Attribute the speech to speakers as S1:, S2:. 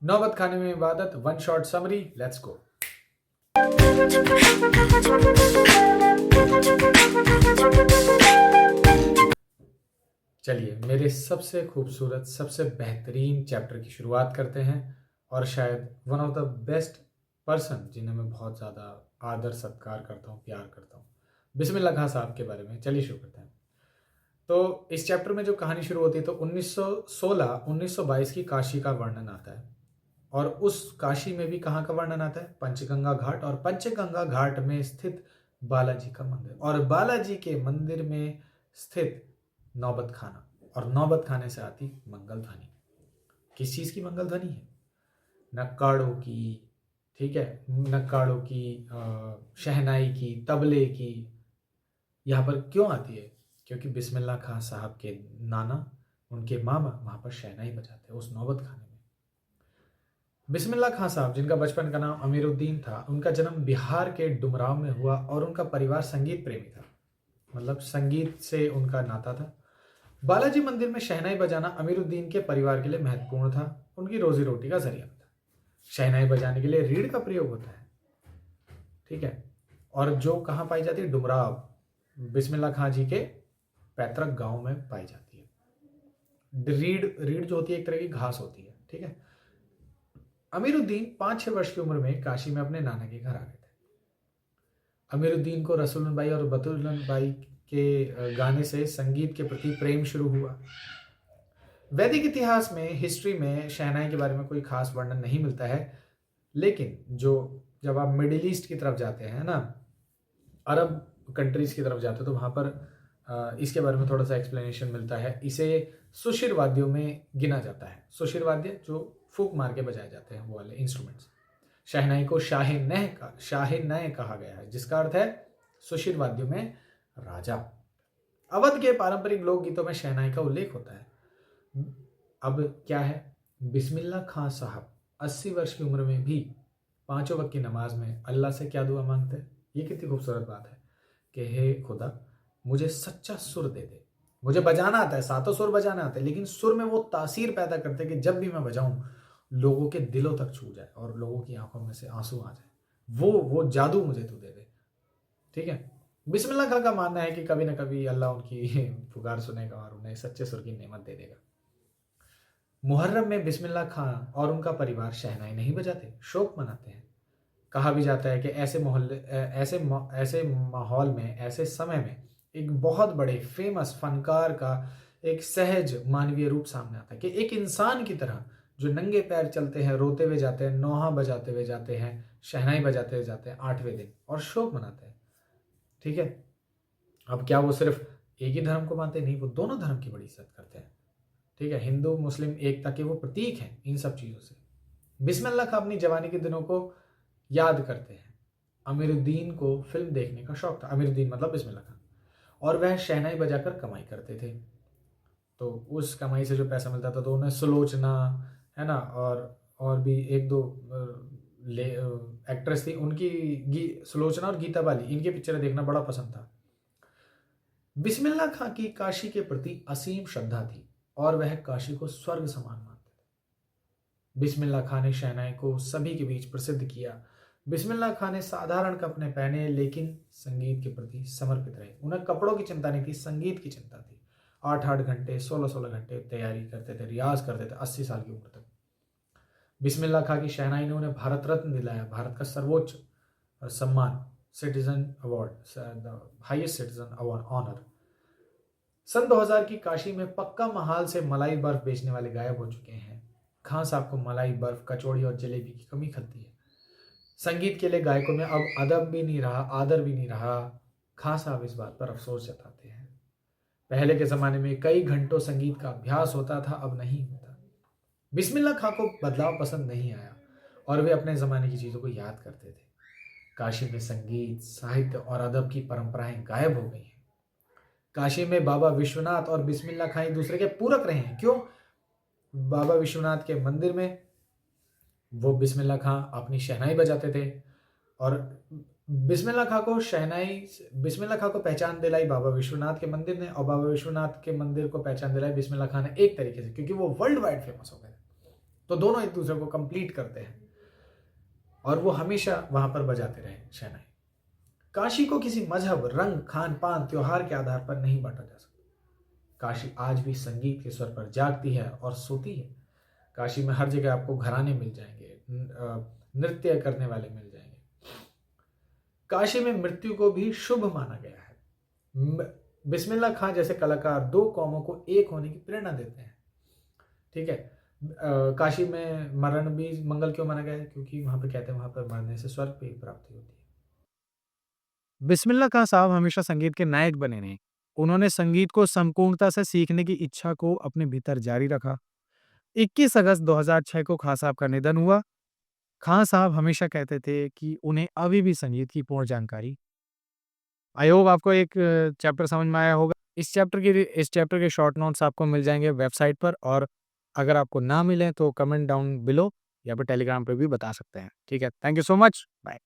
S1: नौबत खाने में इबादत, one shot summary, let's go. चलिए मेरे सबसे खूबसूरत, सबसे बेहतरीन चैप्टर की शुरुआत करते हैं और शायद one of the best person जिन्हें मैं बहुत ज़्यादा आदर सत्कार करता हूँ, प्यार करता हूँ, बिस्मिल्लाह खां साहब के बारे में। चलिए शुरू करते हैं। तो इस चैप्टर में जो कहानी शुरू होती है तो 1916-1922 की काशी का वर्णन आता है और उस काशी में भी कहाँ का वर्णन आता है? पंचगंगा घाट, और पंचगंगा घाट में स्थित बालाजी का मंदिर, और बालाजी के मंदिर में स्थित नौबत खाना, और नौबत खाने से आती मंगल ध्वनि। किस चीज़ की मंगल ध्वनि है? नक्काड़ों की, ठीक है, नक्काड़ों की, शहनाई की, तबले की। यहाँ पर क्यों आती है? क्योंकि बिस्मिल्लाह खां साहब के नाना, उनके मामा वहाँ पर शहनाई बजाते हैं उस नौबत खाने में। बिस्मिल्लाह खां साहब, जिनका बचपन का नाम अमीरुद्दीन था, उनका जन्म बिहार के डुमराव में हुआ और उनका परिवार संगीत प्रेमी था, मतलब संगीत से उनका नाता था। बालाजी मंदिर में शहनाई बजाना अमीरुद्दीन के परिवार के लिए महत्वपूर्ण था, उनकी रोजी रोटी का जरिया था। शहनाई बजाने के लिए रीढ़ का प्रयोग होता है, ठीक है, और जो कहाँ पाई जाती है? डुमराव, बिस्मिल्लाह खां जी के पैतृक गांव में पाई जाती है। रीढ़ रीढ़ जो होती है एक तरह की घास होती है, ठीक है। अमीरुद्दीन 5-6 वर्ष की उम्र में काशी में अपने नाना के घर आ गए थे। अमीरुद्दीन को रसूलन बाई और बतूलन बाई के गाने से संगीत के प्रति प्रेम शुरू हुआ। वैदिक इतिहास में, हिस्ट्री में शहनाई के बारे में कोई खास वर्णन नहीं मिलता है, लेकिन जब आप मिडिल ईस्ट की तरफ जाते हैं ना, अरब कंट्रीज की तरफ जाते हो, तो वहाँ पर इसके बारे में थोड़ा सा एक्सप्लेनेशन मिलता है। इसे सुशिर वाद्यों में गिना जाता है। सुशिर वाद्य जो फूक मार के बजाए जाते हैं, वो वाले इंस्ट्रूमेंट्स। शहनाई को शाह-ए-नय कहा गया है, जिसका अर्थ है सुशिर वाद्यों में राजा। अवध के पारंपरिक लोकगीतों में शहनाई का उल्लेख होता है। अब क्या है? बिस्मिल्लाह खां साहब 80 वर्ष की उम्र में भी 5 वक्त की नमाज में अल्लाह से क्या दुआ मांगते हैं? ये कितनी खूबसूरत बात है कि हे खुदा, मुझे सच्चा सुर दे दे। मुझे बजाना आता है, सातों सुर बजाना आता है, लेकिन सुर में वो तासीर पैदा करते कि जब भी मैं बजाऊं लोगों के दिलों तक छू जाए और लोगों की आंखों में से आंसू आ जाए। वो जादू मुझे तू दे दे, ठीक है। बिस्मिल्लाह खां का मानना है कि कभी ना कभी अल्लाह उनकी पुकार सुनेगा और उन्हें सच्चे सुर की नेमत दे देगा। मुहर्रम में बिस्मिल्लाह खां और उनका परिवार शहनाई नहीं बजाते, शोक मनाते हैं। कहा भी जाता है कि ऐसे माहौल में, ऐसे समय में एक बहुत बड़े फेमस फनकार का एक सहज मानवीय रूप सामने आता है कि एक इंसान की तरह जो नंगे पैर चलते हैं, रोते हुए जाते हैं, नौहा बजाते हुए जाते हैं, शहनाई बजाते हुए जाते हैं 8वें दिन और शोक मनाते हैं, ठीक है। अब क्या वो सिर्फ एक ही धर्म को मानते हैं? नहीं, वो दोनों धर्म की बड़ी इज्जत करते हैं, ठीक है। हिंदू मुस्लिम एकता के वो प्रतीक हैं इन सब चीज़ों से। बिस्मिल्लाह खां अपनी जवानी के दिनों को याद करते हैं। अमीरुद्दीन को फिल्म देखने का शौक था, अमीरुद्दीन मतलब बिस्मिल्लाह खां, और वह शहनाई बजाकर कमाई करते थे। तो उस कमाई से जो पैसा मिलता था तो उन्हें सुलोचना, है ना, और भी एक दो एक्ट्रेस थी, उनकी सुलोचना और गीता बाली, इनकी पिक्चरें देखना बड़ा पसंद था। बिस्मिल्लाह खां की काशी के प्रति असीम श्रद्धा थी और वह काशी को स्वर्ग समान मानते थे। बिस्मिल्लाह खां ने शहनाई को सभी के बीच प्रसिद्ध किया। बिस्मिल्लाह खां ने साधारण कपड़े पहने लेकिन संगीत के प्रति समर्पित रहे। उन्हें कपड़ों की चिंता नहीं थी, संगीत की चिंता थी। 8-8 घंटे, 16-16 घंटे तैयारी करते थे, रियाज करते थे 80 साल की उम्र तक। बिस्मिल्लाह खां की शहनाई ने उन्हें भारत रत्न दिलाया, भारत का सर्वोच्च सम्मान, citizen award, the highest citizen honour. सन 2000 की काशी में पक्का महाल से मलाई बर्फ बेचने वाले गायब हो चुके हैं। खां साहब को मलाई बर्फ, कचौड़ी और जलेबी की कमी खलती है। संगीत के लिए गायकों में अब अदब भी नहीं रहा, आदर भी नहीं रहा। खां साहब इस बात पर अफसोस जताते हैं। पहले के जमाने में कई घंटों संगीत का अभ्यास होता था, अब नहीं होता। बिस्मिल्लाह खां को बदलाव पसंद नहीं आया और वे अपने जमाने की चीजों को याद करते थे। काशी में संगीत, साहित्य और अदब की परंपराएं गायब हो गई हैं। काशी में बाबा विश्वनाथ और बिस्मिल्लाह खां एक दूसरे के पूरक रहे हैं। क्यों? बाबा विश्वनाथ के मंदिर में वो बिस्मिल्लाह खां अपनी शहनाई बजाते थे और बिस्मिल्लाह खां को पहचान दिलाई बाबा विश्वनाथ के मंदिर ने, और बाबा विश्वनाथ के मंदिर को पहचान दिलाई बिस्मिल्लाह खां ने, एक तरीके से, क्योंकि वो वर्ल्ड वाइड फेमस हो गए। तो दोनों एक दूसरे को कंप्लीट करते हैं और वो हमेशा वहां पर बजाते रहे शहनाई। काशी को किसी मजहब, रंग, खान पान, त्योहार के आधार पर नहीं बांटा जा सकता। काशी आज भी संगीत के स्वर पर जागती है और सोती है। काशी में हर जगह आपको घराने मिल जाएंगे, नृत्य करने वाले मिल जाएंगे। काशी में मृत्यु को भी शुभ माना गया है। बिस्मिल्लाह खां जैसे कलाकार दो कौमों को एक होने की प्रेरणा देते हैं। ठीक है। काशी में मरण भी मंगल क्यों माना गया है? क्योंकि वहां पे कहते हैं वहां पर मरने से स्वर्ग की प्राप्ति होती है।
S2: बिस्मिल्लाह खां साहब हमेशा संगीत के नायक बने रहे। उन्होंने संगीत को संपूर्णता से सीखने की इच्छा को अपने भीतर जारी रखा। 21 अगस्त 2006 को खां साहब का निधन हुआ। खां साहब हमेशा कहते थे कि उन्हें अभी भी संगीत की पूर्ण जानकारी। आई होप आपको एक चैप्टर समझ में आया होगा। इस चैप्टर के शॉर्ट नोट्स आपको मिल जाएँगे वेबसाइट पर, और अगर आपको ना मिलें तो कमेंट डाउन बिलो या फिर टेलीग्राम पे भी बता सकते हैं। ठीक है? Thank you so much. Bye.